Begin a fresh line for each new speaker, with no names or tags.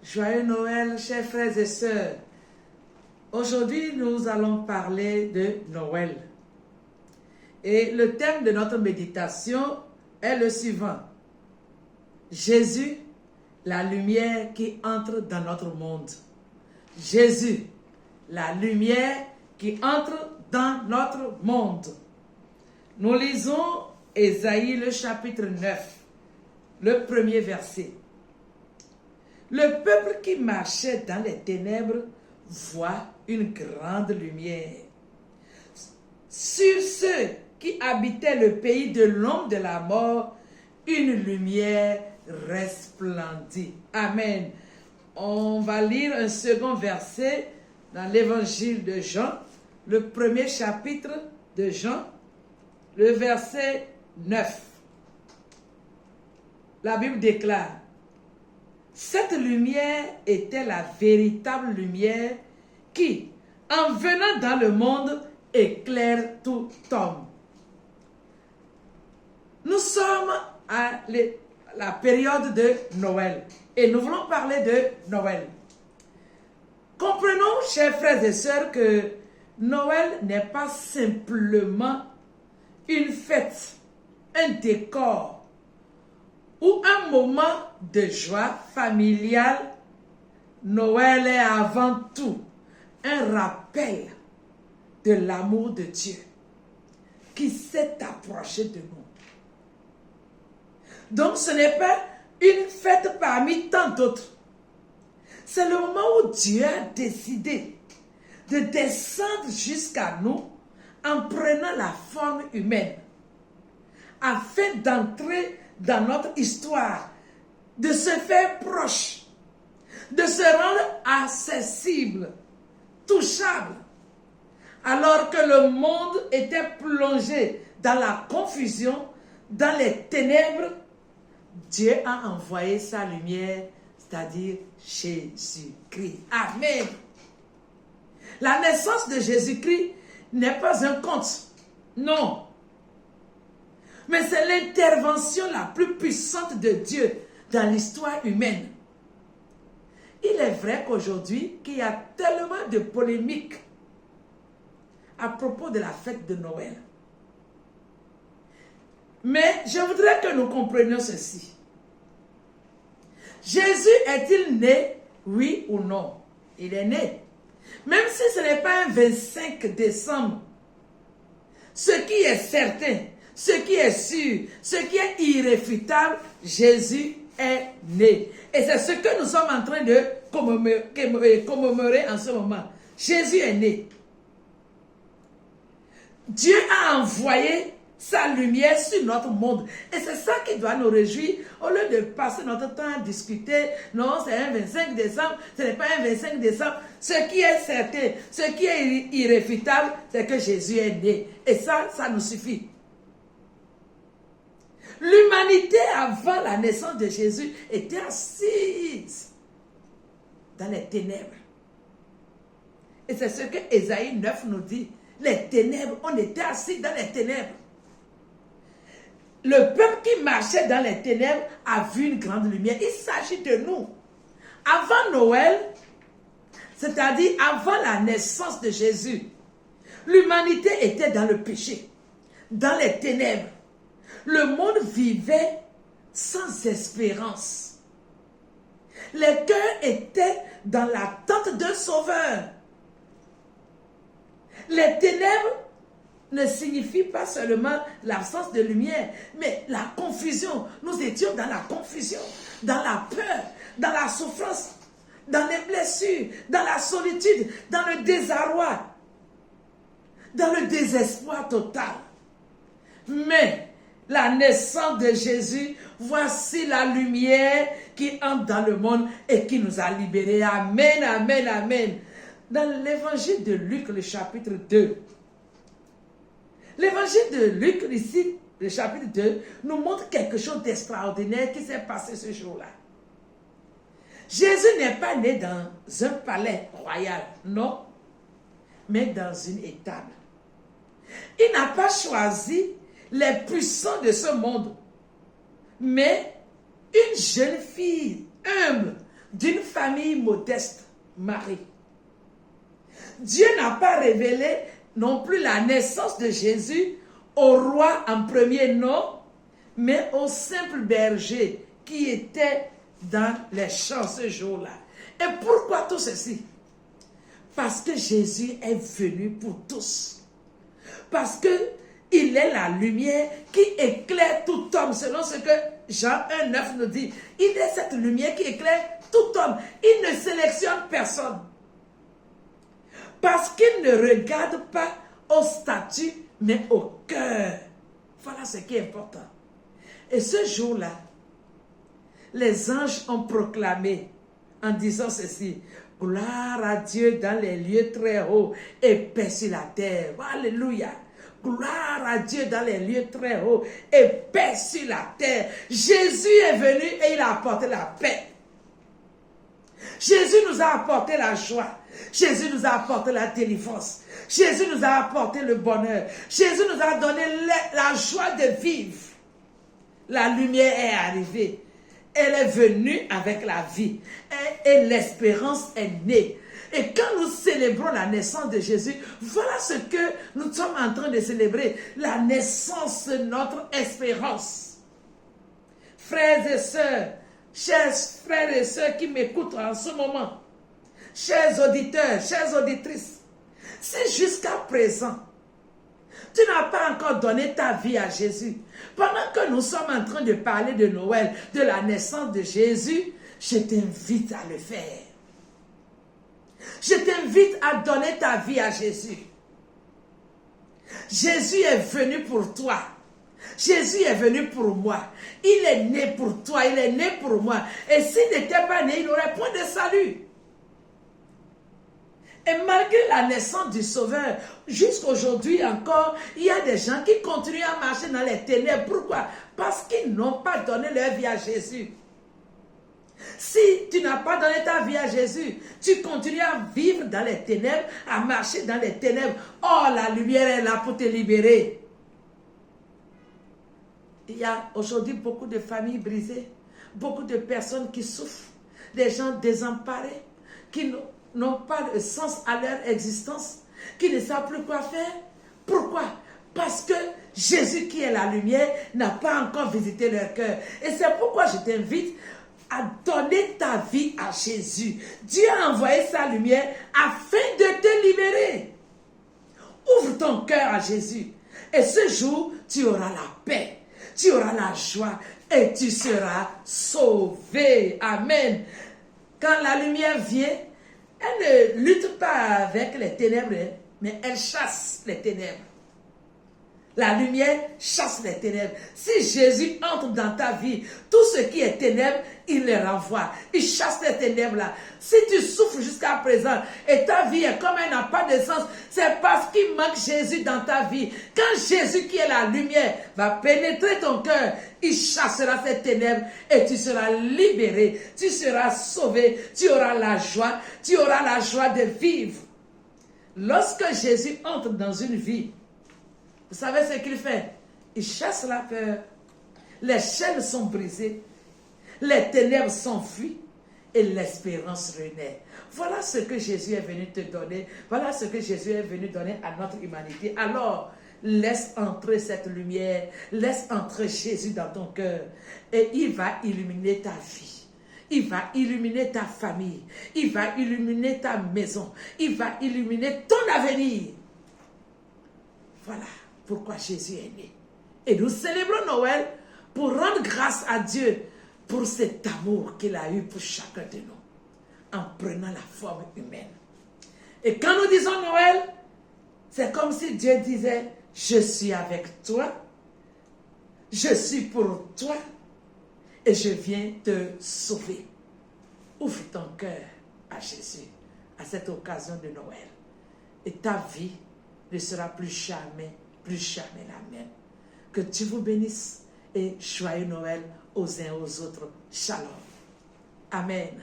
Joyeux Noël, chers frères et sœurs. Aujourd'hui, nous allons parler de Noël. Et le thème de notre méditation est le suivant. Jésus, la lumière qui entre dans notre monde. Jésus, la lumière qui entre dans notre monde. Nous lisons Ésaïe le chapitre 9, le premier verset. Le peuple qui marchait dans les ténèbres voit une grande lumière. Sur ceux qui habitaient le pays de l'ombre de la mort, une lumière resplendit. Amen. On va lire un second verset dans l'évangile de Jean, le premier chapitre de Jean, le verset 9. La Bible déclare: cette lumière était la véritable lumière qui, en venant dans le monde, éclaire tout homme. Nous sommes à la période de Noël et nous voulons parler de Noël. Comprenons, chers frères et sœurs, que Noël n'est pas simplement une fête, un décor ou un moment de joie familiale. Noël est avant tout un rappel de l'amour de Dieu qui s'est approché de nous. Donc ce n'est pas une fête parmi tant d'autres. C'est le moment où Dieu a décidé de descendre jusqu'à nous en prenant la forme humaine, afin d'entrer dans notre histoire, de se faire proche, de se rendre accessible, touchable. Alors que le monde était plongé dans la confusion, dans les ténèbres, Dieu a envoyé sa lumière, c'est-à-dire Jésus-Christ. Amen. La naissance de Jésus-Christ n'est pas un conte. Non. Mais c'est l'intervention la plus puissante de Dieu dans l'histoire humaine. Il est vrai qu'aujourd'hui, qu'il y a tellement de polémiques à propos de la fête de Noël. Mais je voudrais que nous comprenions ceci. Jésus est-il né, oui ou non? Il est né. Même si ce n'est pas un 25 décembre, ce qui est certain, ce qui est sûr, ce qui est irréfutable, Jésus est né. Et c'est ce que nous sommes en train de commémorer en ce moment. Jésus est né. Dieu a envoyé sa lumière sur notre monde. Et c'est ça qui doit nous réjouir. Au lieu de passer notre temps à discuter, non, c'est un 25 décembre, ce n'est pas un 25 décembre. Ce qui est certain, ce qui est irréfutable, c'est que Jésus est né. Et ça nous suffit. L'humanité avant la naissance de Jésus était assise dans les ténèbres. Et c'est ce que Ésaïe 9 nous dit. Les ténèbres, on était assis dans les ténèbres. Le peuple qui marchait dans les ténèbres a vu une grande lumière. Il s'agit de nous. Avant Noël, c'est-à-dire avant la naissance de Jésus, l'humanité était dans le péché, dans les ténèbres. Le monde vivait sans espérance. Les cœurs étaient dans l'attente d'un sauveur. Les ténèbres ne signifient pas seulement l'absence de lumière, mais la confusion. Nous étions dans la confusion, dans la peur, dans la souffrance, dans les blessures, dans la solitude, dans le désarroi, dans le désespoir total. Mais la naissance de Jésus, voici la lumière qui entre dans le monde et qui nous a libérés. Amen, amen, amen. Dans l'évangile de Luc, le chapitre 2, l'évangile de Luc, ici, le chapitre 2, nous montre quelque chose d'extraordinaire qui s'est passé ce jour-là. Jésus n'est pas né dans un palais royal, non, mais dans une étable. Il n'a pas choisi les puissants de ce monde, mais une jeune fille humble, d'une famille famille modeste, Marie. Dieu n'a pas révélé non plus la naissance de Jésus au roi en premier nom, mais au simple berger qui était dans les champs ce jour-là. Et pourquoi tout ceci? Parce que Jésus est venu pour tous. Parce que il est la lumière qui éclaire tout homme, selon ce que Jean 1,9 nous dit. Il est cette lumière qui éclaire tout homme. Il ne sélectionne personne. Parce qu'il ne regarde pas au statut, mais au cœur. Voilà ce qui est important. Et ce jour-là, les anges ont proclamé en disant ceci: gloire à Dieu dans les lieux très hauts et paix sur la terre. Alléluia. Gloire à Dieu dans les lieux très hauts et paix sur la terre. Jésus est venu et il a apporté la paix. Jésus nous a apporté la joie. Jésus nous a apporté la délivrance. Jésus nous a apporté le bonheur. Jésus nous a donné la joie de vivre. La lumière est arrivée. Elle est venue avec la vie. Et l'espérance est née. Et quand nous célébrons la naissance de Jésus, voilà ce que nous sommes en train de célébrer. La naissance de notre espérance. Frères et sœurs, chers frères et sœurs qui m'écoutent en ce moment, chers auditeurs, chères auditrices, si jusqu'à présent, tu n'as pas encore donné ta vie à Jésus, pendant que nous sommes en train de parler de Noël, de la naissance de Jésus, je t'invite à le faire. Je t'invite à donner ta vie à Jésus. Jésus est venu pour toi. Jésus est venu pour moi. Il est né pour toi. Il est né pour moi. Et s'il n'était pas né, il n'aurait point de salut. Et malgré la naissance du Sauveur, jusqu'aujourd'hui encore, il y a des gens qui continuent à marcher dans les ténèbres. Pourquoi? Parce qu'ils n'ont pas donné leur vie à Jésus. Si tu n'as pas donné ta vie à Jésus, tu continues à vivre dans les ténèbres, à marcher dans les ténèbres. Oh, la lumière est là pour te libérer. Il y a aujourd'hui beaucoup de familles brisées, beaucoup de personnes qui souffrent, des gens désemparés, qui n'ont pas de sens à leur existence, qui ne savent plus quoi faire. Pourquoi? Parce que Jésus qui est la lumière n'a pas encore visité leur cœur. Et c'est pourquoi je t'invite à donner ta vie à Jésus. Dieu a envoyé sa lumière afin de te libérer. Ouvre ton cœur à Jésus. Et ce jour, tu auras la paix, tu auras la joie et tu seras sauvé. Amen. Quand la lumière vient, elle ne lutte pas avec les ténèbres, mais elle chasse les ténèbres. La lumière chasse les ténèbres. Si Jésus entre dans ta vie, tout ce qui est ténèbres, il les renvoie. Il chasse les ténèbres là. Si tu souffres jusqu'à présent et ta vie est comme elle n'a pas de sens, c'est parce qu'il manque Jésus dans ta vie. Quand Jésus qui est la lumière va pénétrer ton cœur, il chassera ces ténèbres et tu seras libéré. Tu seras sauvé. Tu auras la joie. Tu auras la joie de vivre. Lorsque Jésus entre dans une vie, vous savez ce qu'il fait? Il chasse la peur. Les chaînes sont brisées. Les ténèbres s'enfuient. Et l'espérance renaît. Voilà ce que Jésus est venu te donner. Voilà ce que Jésus est venu donner à notre humanité. Alors, laisse entrer cette lumière. Laisse entrer Jésus dans ton cœur. Et il va illuminer ta vie. Il va illuminer ta famille. Il va illuminer ta maison. Il va illuminer ton avenir. Voilà pourquoi Jésus est né. Et nous célébrons Noël pour rendre grâce à Dieu pour cet amour qu'il a eu pour chacun de nous, en prenant la forme humaine. Et quand nous disons Noël, c'est comme si Dieu disait, je suis avec toi, je suis pour toi, et je viens te sauver. Ouvre ton cœur à Jésus, à cette occasion de Noël. Et ta vie ne sera plus jamais la même. Que Dieu vous bénisse et joyeux Noël aux uns aux autres. Shalom. Amen.